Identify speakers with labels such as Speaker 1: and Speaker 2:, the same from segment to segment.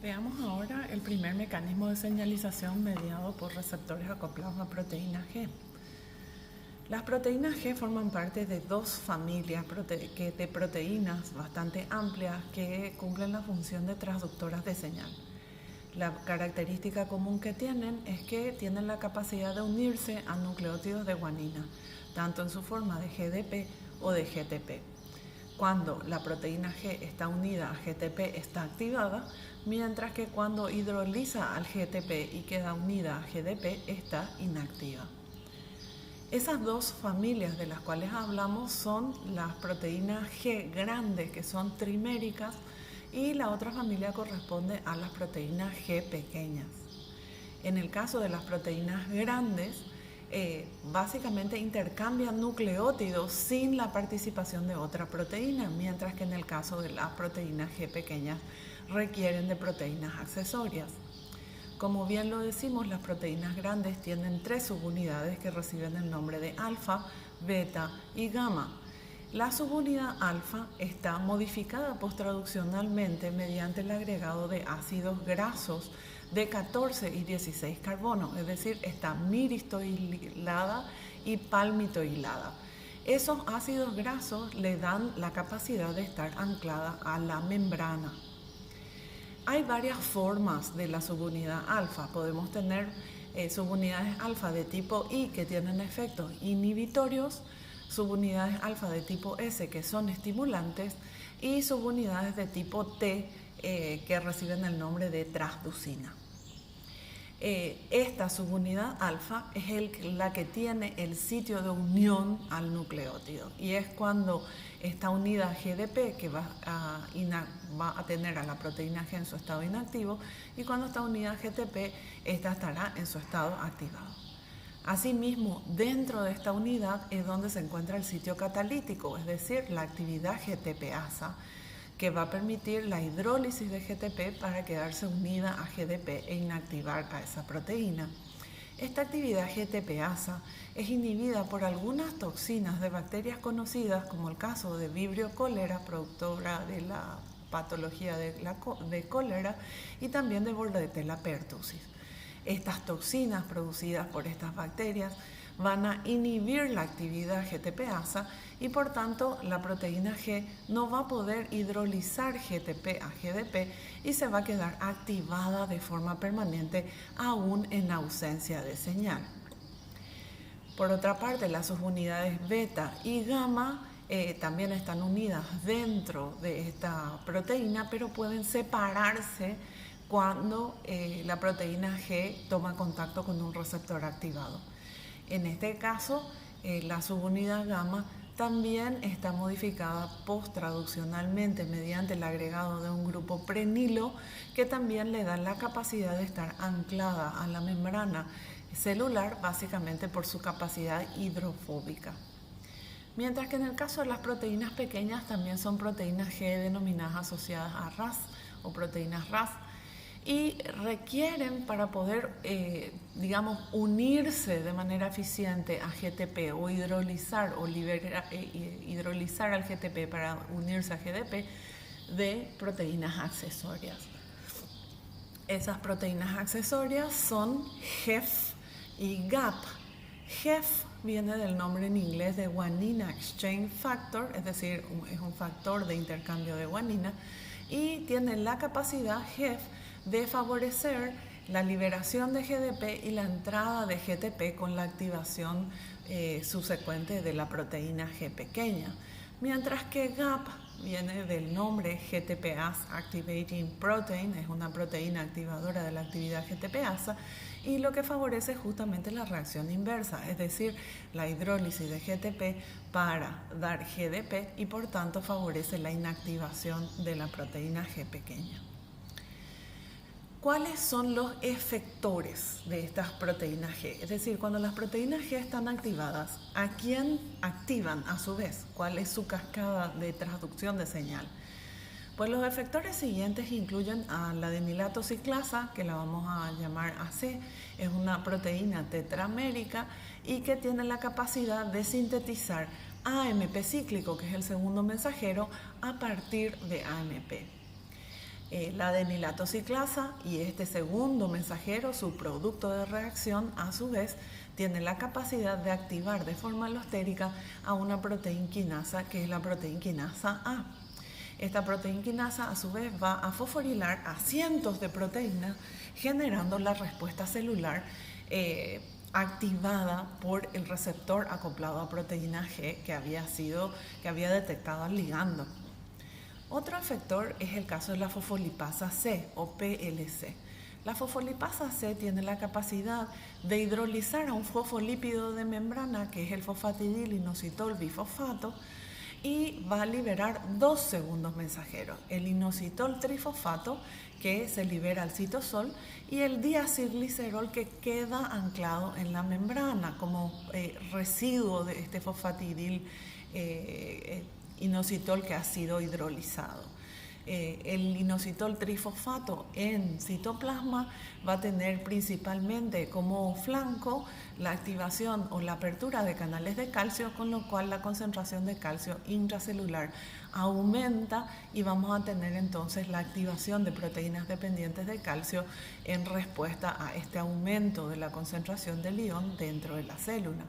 Speaker 1: Veamos ahora el primer mecanismo de señalización mediado por receptores acoplados a proteína G. Las proteínas G forman parte de dos familias de proteínas bastante amplias que cumplen la función de transductoras de señal. La característica común que tienen es que tienen la capacidad de unirse a nucleótidos de guanina, tanto en su forma de GDP o de GTP. Cuando la proteína G está unida a GTP está activada, mientras que cuando hidroliza al GTP y queda unida a GDP está inactiva. Esas dos familias de las cuales hablamos son las proteínas G grandes, que son triméricas, y la otra familia corresponde a las proteínas G pequeñas. En el caso de las proteínas grandes, básicamente intercambian nucleótidos sin la participación de otra proteína, mientras que en el caso de las proteínas G pequeñas requieren de proteínas accesorias. Como bien lo decimos, las proteínas grandes tienen 3 subunidades que reciben el nombre de alfa, beta y gamma. La subunidad alfa está modificada posttraduccionalmente mediante el agregado de ácidos grasos de 14 y 16 carbono, es decir, está miristoilada y palmitoilada. Esos ácidos grasos le dan la capacidad de estar anclada a la membrana. Hay varias formas de la subunidad alfa. Podemos tener subunidades alfa de tipo I que tienen efectos inhibitorios, subunidades alfa de tipo S que son estimulantes y subunidades de tipo T que reciben el nombre de transducina. Esta subunidad alfa es la que tiene el sitio de unión al nucleótido y es cuando está unida a GDP, que va a tener a la proteína G en su estado inactivo, y cuando está unida a GTP, esta estará en su estado activado. Asimismo, dentro de esta unidad es donde se encuentra el sitio catalítico, es decir, la actividad GTPasa, que va a permitir la hidrólisis de GTP para quedarse unida a GDP e inactivar a esa proteína. Esta actividad GTPasa es inhibida por algunas toxinas de bacterias conocidas, como el caso de Vibrio cholera, productora de la patología de cólera, y también de Bordetella pertussis. Estas toxinas producidas por estas bacterias van a inhibir la actividad GTPasa y por tanto la proteína G no va a poder hidrolizar GTP a GDP y se va a quedar activada de forma permanente aún en ausencia de señal. Por otra parte, las subunidades beta y gamma también están unidas dentro de esta proteína, pero pueden separarse cuando la proteína G toma contacto con un receptor activado. En este caso, la subunidad gamma también está modificada posttraduccionalmente mediante el agregado de un grupo prenilo que también le da la capacidad de estar anclada a la membrana celular, básicamente por su capacidad hidrofóbica. Mientras que en el caso de las proteínas pequeñas también son proteínas G denominadas asociadas a RAS o proteínas RAS, y requieren para poder, unirse de manera eficiente a GTP o hidrolizar al GTP para unirse a GDP de proteínas accesorias. Esas proteínas accesorias son GEF y GAP. GEF viene del nombre en inglés de Guanina Exchange Factor, es decir, es un factor de intercambio de guanina, y tiene la capacidad GEF de favorecer la liberación de GDP y la entrada de GTP con la activación subsecuente de la proteína G pequeña, mientras que GAP viene del nombre GTPase Activating Protein, es una proteína activadora de la actividad GTPasa y lo que favorece justamente la reacción inversa, es decir, la hidrólisis de GTP para dar GDP y por tanto favorece la inactivación de la proteína G pequeña. ¿Cuáles son los efectores de estas proteínas G? Es decir, cuando las proteínas G están activadas, ¿a quién activan a su vez? ¿Cuál es su cascada de transducción de señal? Pues los efectores siguientes incluyen a la adenilato ciclasa, que la vamos a llamar AC, es una proteína tetramérica y que tiene la capacidad de sintetizar AMP cíclico, que es el segundo mensajero, a partir de AMP. la adenilato ciclasa, y este segundo mensajero, su producto de reacción, a su vez, tiene la capacidad de activar de forma alostérica a una proteína quinasa, que es la proteína quinasa A. Esta proteína quinasa, a su vez, va a fosforilar a cientos de proteínas, generando la respuesta celular activada por el receptor acoplado a proteína G que había detectado al ligando. Otro efector es el caso de la fosfolipasa C o PLC. La fosfolipasa C tiene la capacidad de hidrolizar a un fosfolípido de membrana, que es el fosfatidil-inositol bifosfato, y va a liberar dos segundos mensajeros: el inositol trifosfato, que se libera al citosol, y el diacilglicerol, que queda anclado en la membrana como residuo de este fosfatidil inositol que ha sido hidrolizado. El inositol trifosfato en citoplasma va a tener principalmente como flanco la activación o la apertura de canales de calcio, con lo cual la concentración de calcio intracelular aumenta y vamos a tener entonces la activación de proteínas dependientes de calcio en respuesta a este aumento de la concentración del ion dentro de la célula.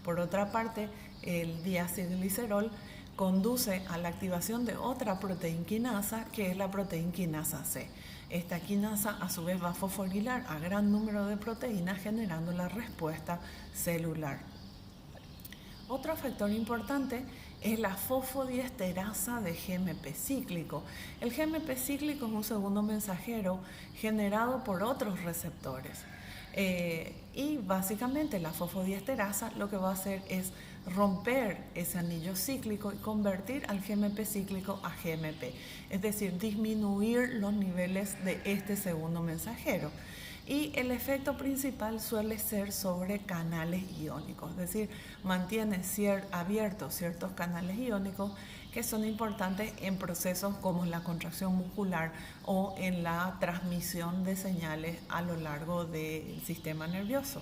Speaker 1: Por otra parte, el diacilglicerol conduce a la activación de otra proteína quinasa, que es la proteína quinasa C. Esta quinasa a su vez va a fosforilar a gran número de proteínas, generando la respuesta celular. Otro factor importante es la fosfodiesterasa de GMP cíclico. El GMP cíclico es un segundo mensajero generado por otros receptores. Y básicamente la fosfodiesterasa lo que va a hacer es romper ese anillo cíclico y convertir al GMP cíclico a GMP, es decir, disminuir los niveles de este segundo mensajero. Y el efecto principal suele ser sobre canales iónicos, es decir, mantiene abiertos ciertos canales iónicos que son importantes en procesos como la contracción muscular o en la transmisión de señales a lo largo del sistema nervioso.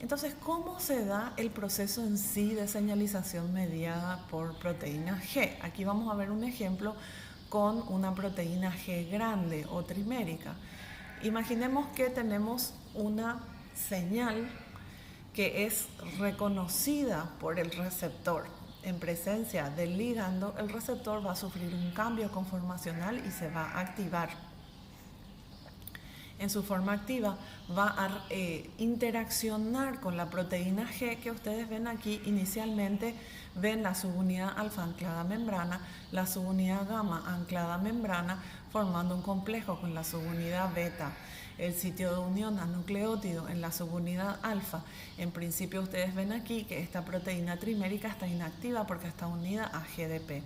Speaker 1: Entonces, ¿cómo se da el proceso en sí de señalización mediada por proteína G? Aquí vamos a ver un ejemplo con una proteína G grande o trimérica. Imaginemos que tenemos una señal que es reconocida por el receptor. En presencia del ligando, el receptor va a sufrir un cambio conformacional y se va a activar. En su forma activa va a interaccionar con la proteína G que ustedes ven aquí. Inicialmente ven la subunidad alfa anclada a membrana, la subunidad gamma anclada a membrana, formando un complejo con la subunidad beta. El sitio de unión a nucleótido en la subunidad alfa. En principio ustedes ven aquí que esta proteína trimérica está inactiva porque está unida a GDP.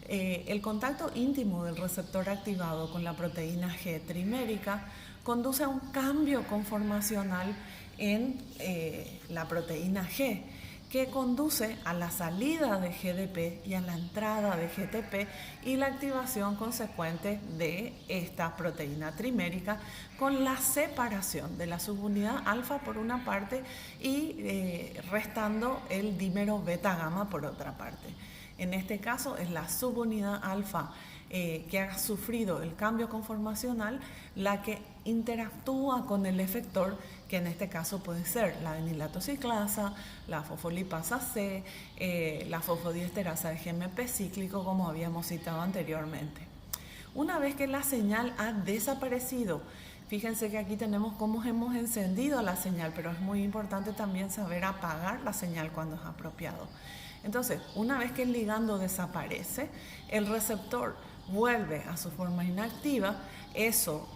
Speaker 1: El contacto íntimo del receptor activado con la proteína G trimérica conduce a un cambio conformacional en la proteína G, que conduce a la salida de GDP y a la entrada de GTP y la activación consecuente de esta proteína trimérica, con la separación de la subunidad alfa por una parte y restando el dímero beta gamma por otra parte. En este caso es la subunidad alfa que ha sufrido el cambio conformacional la que interactúa con el efector, que en este caso puede ser la adenilato ciclasa, la fosfolipasa C, la fosfodiesterasa de GMP cíclico, como habíamos citado anteriormente. Una vez que la señal ha desaparecido, fíjense que aquí tenemos cómo hemos encendido la señal, pero es muy importante también saber apagar la señal cuando es apropiado. Entonces, una vez que el ligando desaparece, el receptor vuelve a su forma inactiva. Eso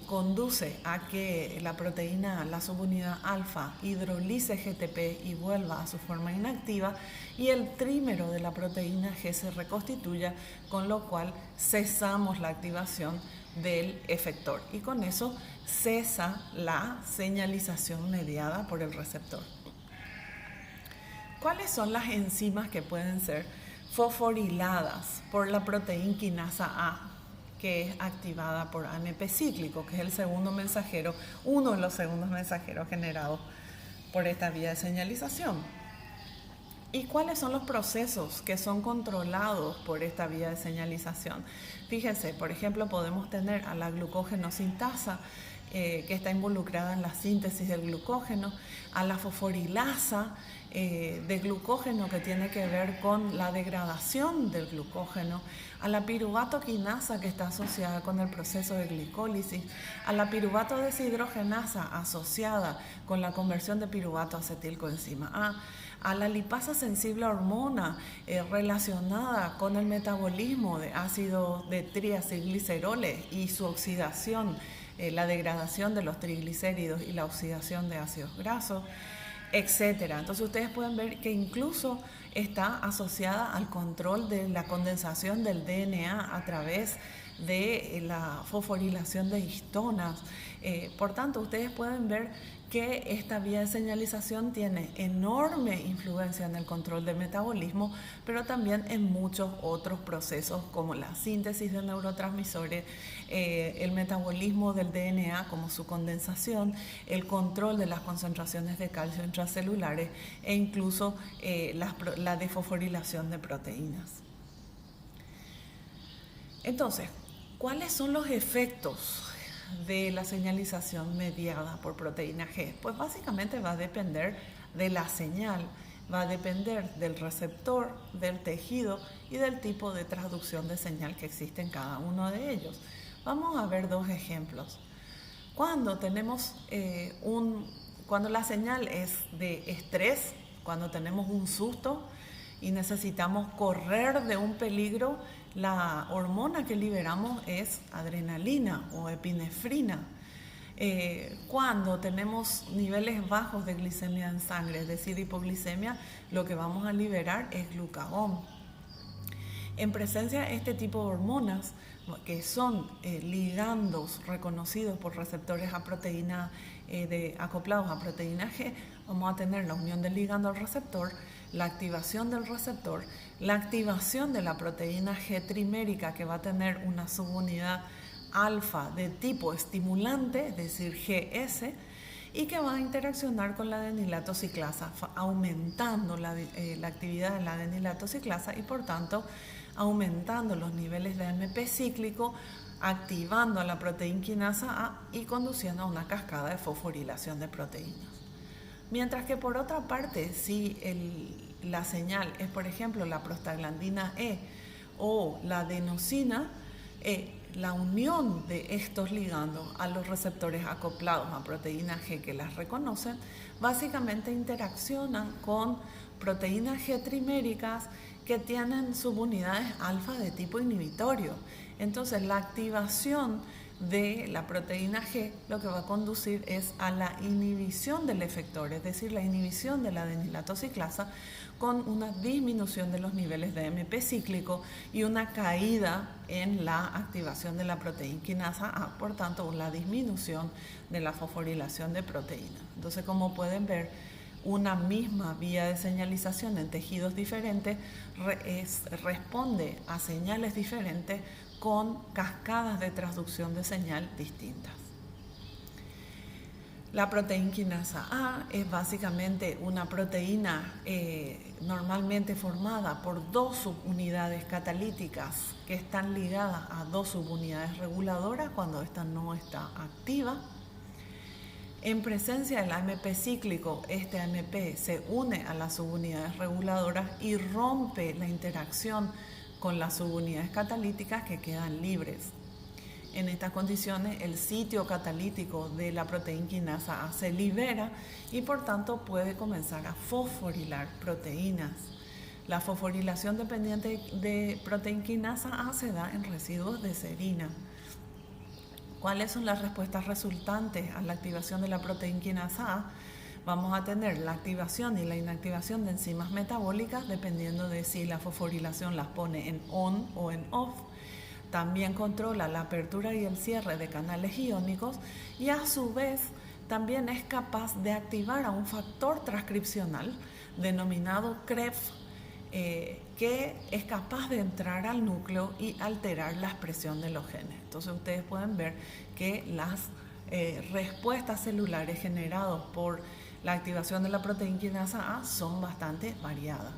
Speaker 1: conduce a que la proteína, la subunidad alfa, hidrolice GTP y vuelva a su forma inactiva, y el trímero de la proteína G se reconstituya, con lo cual cesamos la activación del efector y con eso cesa la señalización mediada por el receptor. ¿Cuáles son las enzimas que pueden ser fosforiladas por la proteína quinasa A, que es activada por AMP cíclico, que es el segundo mensajero, uno de los segundos mensajeros generados por esta vía de señalización? ¿Y cuáles son los procesos que son controlados por esta vía de señalización? Fíjense, por ejemplo, podemos tener a la glucógeno-sintasa, que está involucrada en la síntesis del glucógeno, a la fosforilasa de glucógeno, que tiene que ver con la degradación del glucógeno, a la piruvato quinasa, que está asociada con el proceso de glicólisis, a la piruvato deshidrogenasa, asociada con la conversión de piruvato a acetilcoenzima A, la lipasa sensible a hormona, relacionada con el metabolismo de ácido de triacilgliceroles y su oxidación, la degradación de los triglicéridos y la oxidación de ácidos grasos, etcétera. Entonces ustedes pueden ver que incluso está asociada al control de la condensación del DNA a través de la fosforilación de histonas. Por tanto, ustedes pueden ver que esta vía de señalización tiene enorme influencia en el control del metabolismo, pero también en muchos otros procesos como la síntesis de neurotransmisores, el metabolismo del DNA como su condensación, el control de las concentraciones de calcio intracelulares e incluso la desfosforilación de proteínas. Entonces, ¿cuáles son los efectos de la señalización mediada por proteína G? Pues básicamente va a depender de la señal, va a depender del receptor, del tejido y del tipo de transducción de señal que existe en cada uno de ellos. Vamos a ver dos ejemplos. Cuando cuando la señal es de estrés, cuando tenemos un susto y necesitamos correr de un peligro, la hormona que liberamos es adrenalina o epinefrina. Cuando tenemos niveles bajos de glicemia en sangre, es decir, hipoglicemia, lo que vamos a liberar es glucagón. En presencia de este tipo de hormonas, que son ligandos reconocidos por receptores a proteína, acoplados a proteína G, vamos a tener la unión del ligando al receptor, la activación del receptor, la activación de la proteína G trimérica, que va a tener una subunidad alfa de tipo estimulante, es decir, GS, y que va a interaccionar con la adenilato ciclasa, aumentando la actividad de la adenilato ciclasa y por tanto aumentando los niveles de AMP cíclico, activando a la proteína quinasa A y conduciendo a una cascada de fosforilación de proteínas. Mientras que por otra parte, si la señal es, por ejemplo, la prostaglandina E o la adenosina, la unión de estos ligandos a los receptores acoplados a proteína G que las reconocen, básicamente interaccionan con proteínas G triméricas que tienen subunidades alfa de tipo inhibitorio. Entonces, la activación de la proteína G lo que va a conducir es a la inhibición del efector, es decir, la inhibición de la adenilato ciclasa con una disminución de los niveles de AMP cíclico y una caída en la activación de la proteína quinasa A, por tanto, la disminución de la fosforilación de proteínas. Entonces, como pueden ver, una misma vía de señalización en tejidos diferentes responde a señales diferentes con cascadas de transducción de señal distintas. La proteína quinasa A es básicamente una proteína normalmente formada por dos subunidades catalíticas que están ligadas a dos subunidades reguladoras cuando esta no está activa. En presencia del AMP cíclico, este AMP se une a las subunidades reguladoras y rompe la interacción con las subunidades catalíticas que quedan libres. En estas condiciones, el sitio catalítico de la proteína quinasa A se libera y por tanto puede comenzar a fosforilar proteínas. La fosforilación dependiente de proteína quinasa A se da en residuos de serina. ¿Cuáles son las respuestas resultantes a la activación de la proteína quinasa A? Vamos a tener la activación y la inactivación de enzimas metabólicas dependiendo de si la fosforilación las pone en on o en off. También controla la apertura y el cierre de canales iónicos y a su vez también es capaz de activar a un factor transcripcional denominado CREF, que es capaz de entrar al núcleo y alterar la expresión de los genes. Entonces ustedes pueden ver que las respuestas celulares generadas por la activación de la proteína quinasa A son bastante variadas.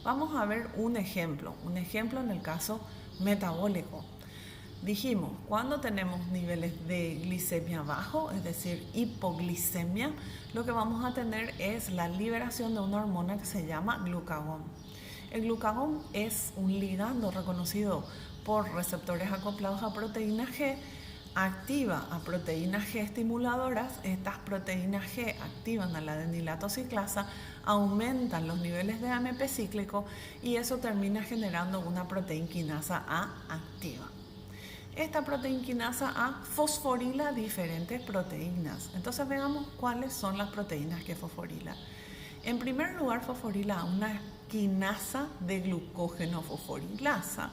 Speaker 1: Vamos a ver un ejemplo en el caso metabólico. Dijimos, cuando tenemos niveles de glicemia bajo, es decir, hipoglicemia, lo que vamos a tener es la liberación de una hormona que se llama glucagón. El glucagón es un ligando reconocido por receptores acoplados a proteína G, activa a proteínas G estimuladoras. Estas proteínas G activan a la adenilato ciclasa, aumentan los niveles de AMP cíclico y eso termina generando una proteína quinasa A activa. Esta proteína quinasa A fosforila diferentes proteínas. Entonces veamos cuáles son las proteínas que fosforila. En primer lugar, fosforila una quinasa de glucógeno fosforilasa,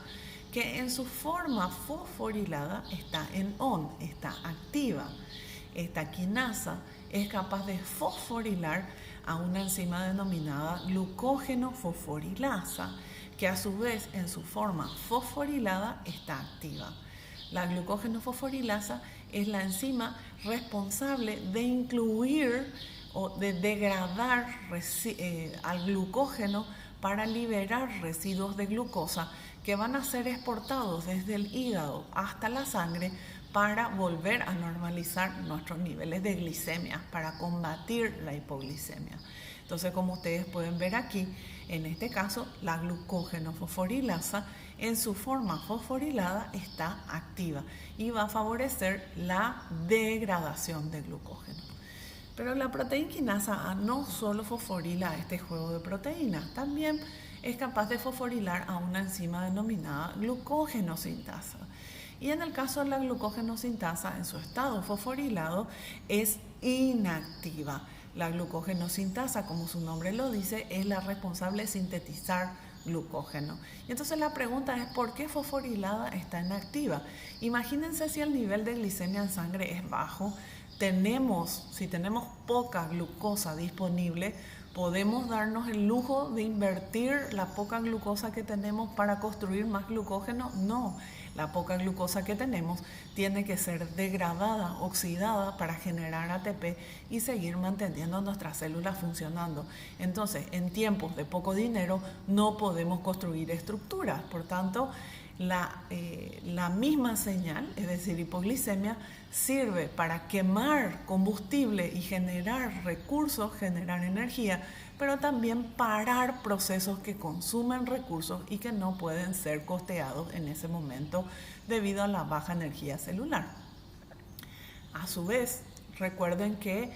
Speaker 1: que en su forma fosforilada está en ON, está activa. Esta quinasa es capaz de fosforilar a una enzima denominada glucógeno fosforilasa, que a su vez en su forma fosforilada está activa. La glucógeno fosforilasa es la enzima responsable de incluir o de degradar al glucógeno para liberar residuos de glucosa que van a ser exportados desde el hígado hasta la sangre para volver a normalizar nuestros niveles de glicemia, para combatir la hipoglicemia. Entonces, como ustedes pueden ver aquí, en este caso, la glucógeno fosforilasa en su forma fosforilada está activa y va a favorecer la degradación de glucógeno. Pero la proteína quinasa A no solo fosforila este juego de proteínas, también es capaz de fosforilar a una enzima denominada glucógenosintasa. Y en el caso de la glucógenosintasa, en su estado fosforilado, es inactiva. La glucógenosintasa, como su nombre lo dice, es la responsable de sintetizar glucógeno. Y entonces la pregunta es, ¿por qué fosforilada está inactiva? Imagínense si el nivel de glicemia en sangre es bajo, si tenemos poca glucosa disponible, ¿podemos darnos el lujo de invertir la poca glucosa que tenemos para construir más glucógeno? No, la poca glucosa que tenemos tiene que ser degradada, oxidada para generar ATP y seguir manteniendo nuestras células funcionando. Entonces, en tiempos de poco dinero no podemos construir estructuras. Por tanto, la misma señal, es decir, hipoglicemia, sirve para quemar combustible y generar recursos, generar energía, pero también parar procesos que consumen recursos y que no pueden ser costeados en ese momento debido a la baja energía celular. A su vez, recuerden que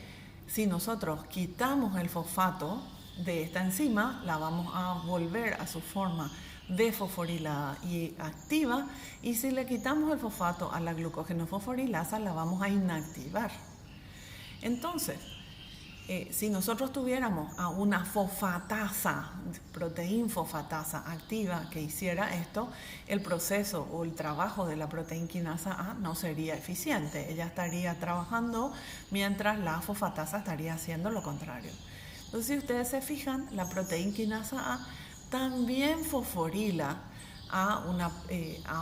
Speaker 1: si nosotros quitamos el fosfato de esta enzima, la vamos a volver a su forma desfosforilada y activa, y si le quitamos el fosfato a la glucógeno fosforilasa, la vamos a inactivar. Entonces, si nosotros tuviéramos a una fosfatasa, proteína fosfatasa activa que hiciera esto, el proceso o el trabajo de la proteína quinasa A no sería eficiente. Ella estaría trabajando mientras la fosfatasa estaría haciendo lo contrario. Entonces, si ustedes se fijan, la proteína quinasa A también fosforila a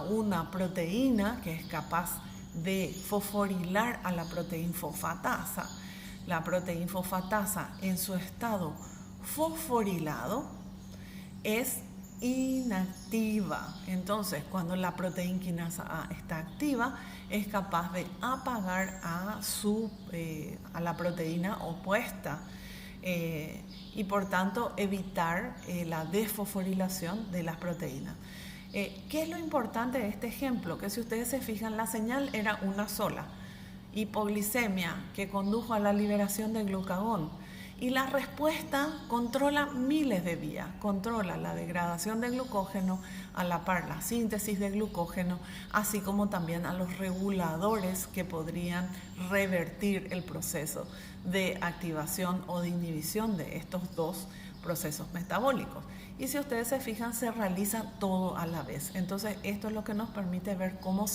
Speaker 1: una proteína que es capaz de fosforilar a la proteína fosfatasa. La proteína fosfatasa en su estado fosforilado es inactiva. Entonces, cuando la proteína quinasa A está activa, es capaz de apagar a la proteína opuesta. Y por tanto evitar la desfosforilación de las proteínas. ¿Qué es lo importante de este ejemplo? Que si ustedes se fijan, la señal era una sola, hipoglicemia, que condujo a la liberación del glucagón, y la respuesta controla miles de vías, controla la degradación de glucógeno, a la par la síntesis de glucógeno, así como también a los reguladores que podrían revertir el proceso de activación o de inhibición de estos dos procesos metabólicos. Y si ustedes se fijan, se realiza todo a la vez. Entonces, esto es lo que nos permite ver cómo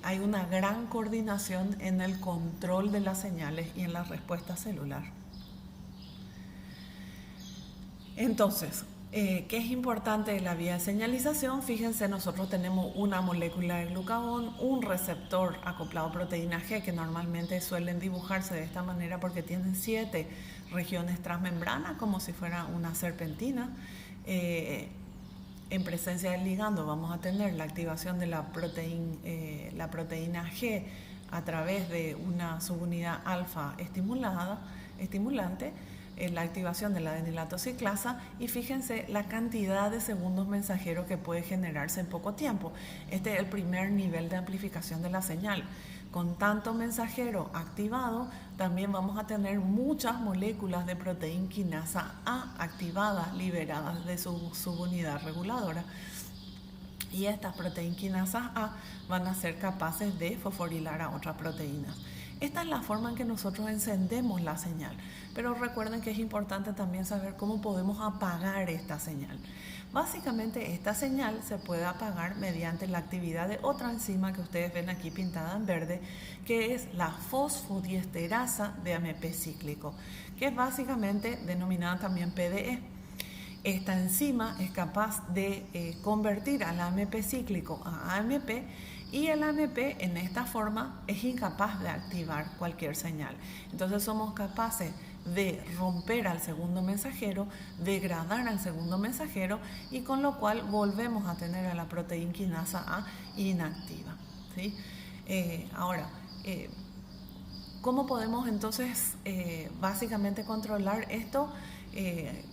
Speaker 1: hay una gran coordinación en el control de las señales y en la respuesta celular. Entonces, ¿Qué es importante de la vía de señalización? Fíjense, nosotros tenemos una molécula de glucagón, un receptor acoplado a proteína G, que normalmente suelen dibujarse de esta manera porque tienen 7 regiones transmembranas, como si fuera una serpentina. En presencia del ligando vamos a tener la activación de la proteína G a través de una subunidad alfa estimulante, la activación de la adenilato ciclasa, y fíjense la cantidad de segundos mensajeros que puede generarse en poco tiempo. Este es el primer nivel de amplificación de la señal. Con tanto mensajero activado, también vamos a tener muchas moléculas de proteína quinasa A activadas, liberadas de su subunidad reguladora. Y estas proteínas quinasas A van a ser capaces de fosforilar a otras proteínas. Esta es la forma en que nosotros encendemos la señal, pero recuerden que es importante también saber cómo podemos apagar esta señal. Básicamente esta señal se puede apagar mediante la actividad de otra enzima que ustedes ven aquí pintada en verde, que es la fosfodiesterasa de AMP cíclico, que es básicamente denominada también PDE. Esta enzima es capaz de convertir al AMP cíclico a AMP, y el AMP en esta forma es incapaz de activar cualquier señal. Entonces somos capaces de romper al segundo mensajero, degradar al segundo mensajero, y con lo cual volvemos a tener a la proteína quinasa A inactiva, ¿sí? Ahora, ¿cómo podemos entonces básicamente controlar esto?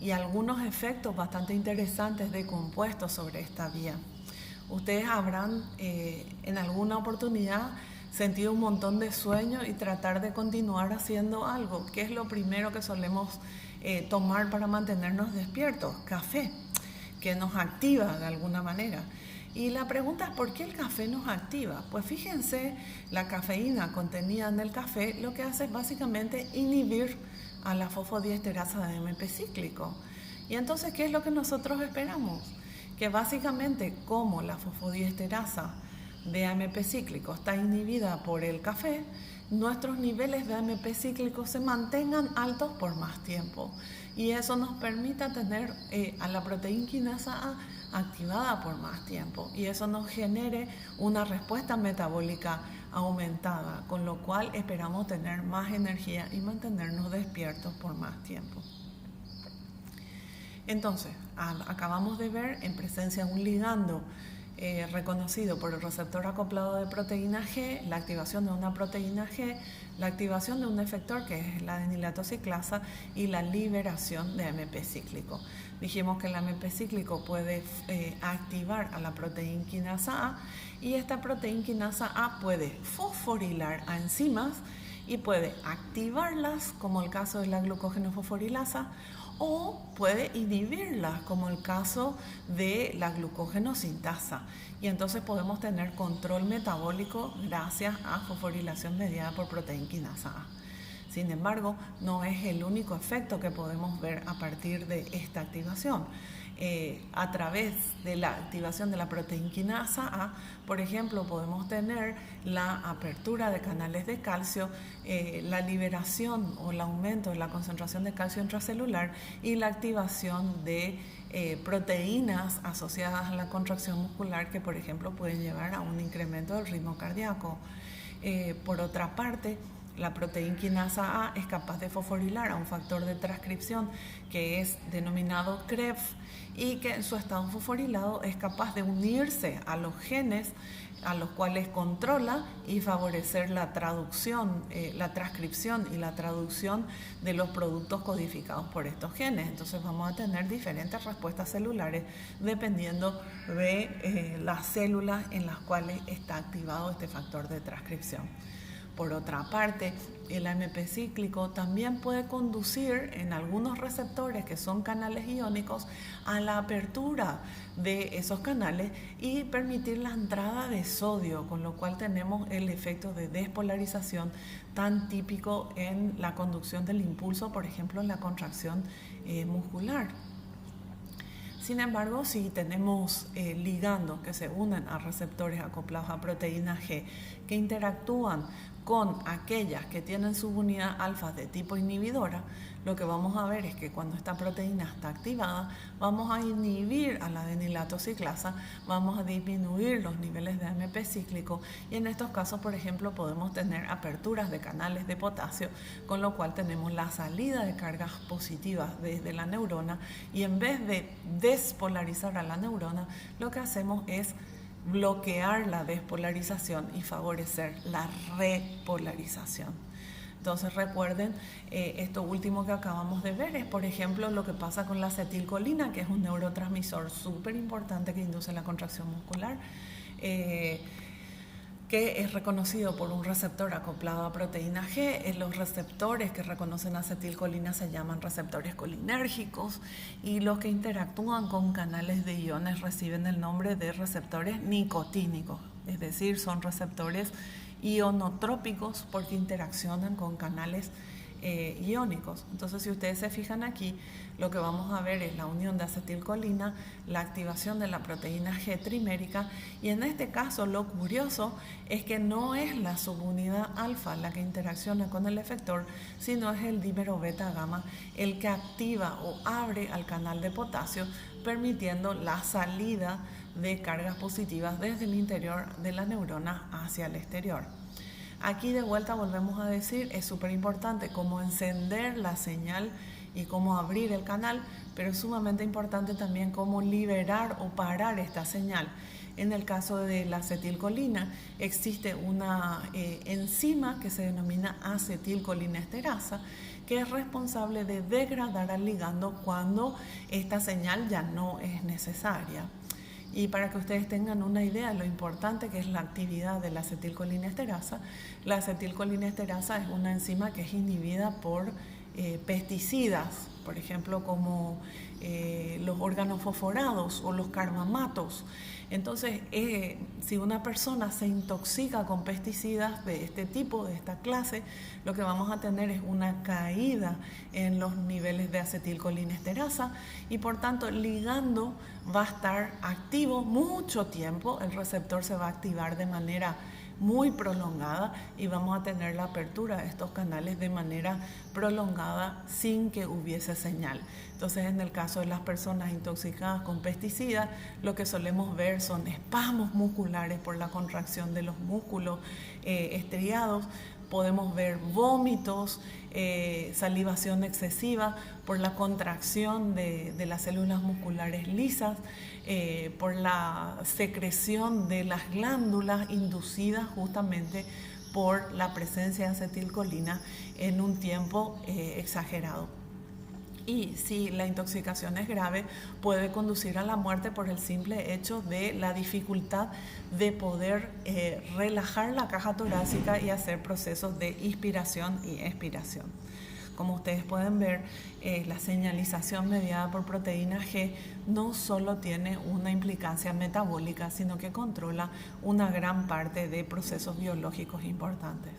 Speaker 1: Y algunos efectos bastante interesantes de compuestos sobre esta vía. Ustedes habrán en alguna oportunidad sentido un montón de sueño y tratar de continuar haciendo algo. ¿Qué es lo primero que solemos tomar para mantenernos despiertos? Café, que nos activa de alguna manera. Y la pregunta es, ¿por qué el café nos activa? Pues fíjense, la cafeína contenida en el café lo que hace es básicamente inhibir a la fosfodiesterasa de AMP cíclico. Y entonces, ¿qué es lo que nosotros esperamos? Que básicamente, como la fosfodiesterasa de AMP cíclico está inhibida por el café, nuestros niveles de AMP cíclico se mantengan altos por más tiempo. Y eso nos permita tener a la proteína quinasa A activada por más tiempo. Y eso nos genere una respuesta metabólica aumentada, con lo cual esperamos tener más energía y mantenernos despiertos por más tiempo. Entonces, acabamos de ver en presencia de un ligando reconocido por el receptor acoplado de proteína G, la activación de una proteína G, la activación de un efector que es la adenilato ciclasa y la liberación de AMP cíclico. Dijimos que el AMP cíclico puede activar a la proteína quinasa A, y esta proteína quinasa A puede fosforilar a enzimas y puede activarlas, como el caso de la glucógeno fosforilasa, o puede inhibirlas, como el caso de la glucógeno sintasa. Y entonces podemos tener control metabólico gracias a fosforilación mediada por proteína quinasa A. Sin embargo, no es el único efecto que podemos ver a partir de esta activación. A través de la activación de la proteína quinasa A, por ejemplo, podemos tener la apertura de canales de calcio, la liberación o el aumento de la concentración de calcio intracelular y la activación de proteínas asociadas a la contracción muscular que, por ejemplo, pueden llevar a un incremento del ritmo cardíaco. Por otra parte, la proteína quinasa A es capaz de fosforilar a un factor de transcripción que es denominado CREF, y que en su estado fosforilado es capaz de unirse a los genes a los cuales controla y favorecer la traducción, la transcripción y la traducción de los productos codificados por estos genes. Entonces vamos a tener diferentes respuestas celulares dependiendo de las células en las cuales está activado este factor de transcripción. Por otra parte, el AMP cíclico también puede conducir en algunos receptores que son canales iónicos a la apertura de esos canales y permitir la entrada de sodio, con lo cual tenemos el efecto de despolarización tan típico en la conducción del impulso, por ejemplo, en la contracción muscular. Sin embargo, si tenemos ligandos que se unen a receptores acoplados a proteína G que interactúan con aquellas que tienen subunidad alfa de tipo inhibidora, lo que vamos a ver es que cuando esta proteína está activada, vamos a inhibir a la adenilato ciclasa, vamos a disminuir los niveles de AMP cíclico y en estos casos, por ejemplo, podemos tener aperturas de canales de potasio, con lo cual tenemos la salida de cargas positivas desde la neurona y en vez de despolarizar a la neurona, lo que hacemos es bloquear la despolarización y favorecer la repolarización. Entonces recuerden, esto último que acabamos de ver es, por ejemplo, lo que pasa con la acetilcolina, que es un neurotransmisor súper importante que induce la contracción muscular, que es reconocido por un receptor acoplado a proteína G. Los receptores que reconocen acetilcolina se llaman receptores colinérgicos y los que interactúan con canales de iones reciben el nombre de receptores nicotínicos, es decir, son receptores ionotrópicos porque interaccionan con canales iónicos. Entonces, si ustedes se fijan aquí, lo que vamos a ver es la unión de acetilcolina, la activación de la proteína G trimérica y en este caso lo curioso es que no es la subunidad alfa la que interacciona con el efector, sino es el dímero beta gamma el que activa o abre al canal de potasio, permitiendo la salida de cargas positivas desde el interior de la neurona hacia el exterior. Aquí de vuelta volvemos a decir, es súper importante cómo encender la señal y cómo abrir el canal, pero es sumamente importante también cómo liberar o parar esta señal. En el caso de la acetilcolina existe una enzima que se denomina acetilcolinesterasa, que es responsable de degradar al ligando cuando esta señal ya no es necesaria. Y para que ustedes tengan una idea de lo importante que es la actividad de la acetilcolinesterasa, la acetilcolinesterasa es una enzima que es inhibida por pesticidas, por ejemplo, como los organofosforados o los carbamatos. Entonces, si una persona se intoxica con pesticidas de este tipo, de esta clase, lo que vamos a tener es una caída en los niveles de acetilcolinesterasa y por tanto el ligando va a estar activo mucho tiempo, el receptor se va a activar de manera muy prolongada y vamos a tener la apertura de estos canales de manera prolongada sin que hubiese señal. Entonces, en el caso de las personas intoxicadas con pesticidas, lo que solemos ver son espasmos musculares por la contracción de los músculos estriados. Podemos ver vómitos, salivación excesiva por la contracción de las células musculares lisas, por la secreción de las glándulas inducidas justamente por la presencia de acetilcolina en un tiempo exagerado. Y si la intoxicación es grave, puede conducir a la muerte por el simple hecho de la dificultad de poder relajar la caja torácica y hacer procesos de inspiración y expiración. Como ustedes pueden ver, la señalización mediada por proteína G no solo tiene una implicancia metabólica, sino que controla una gran parte de procesos biológicos importantes.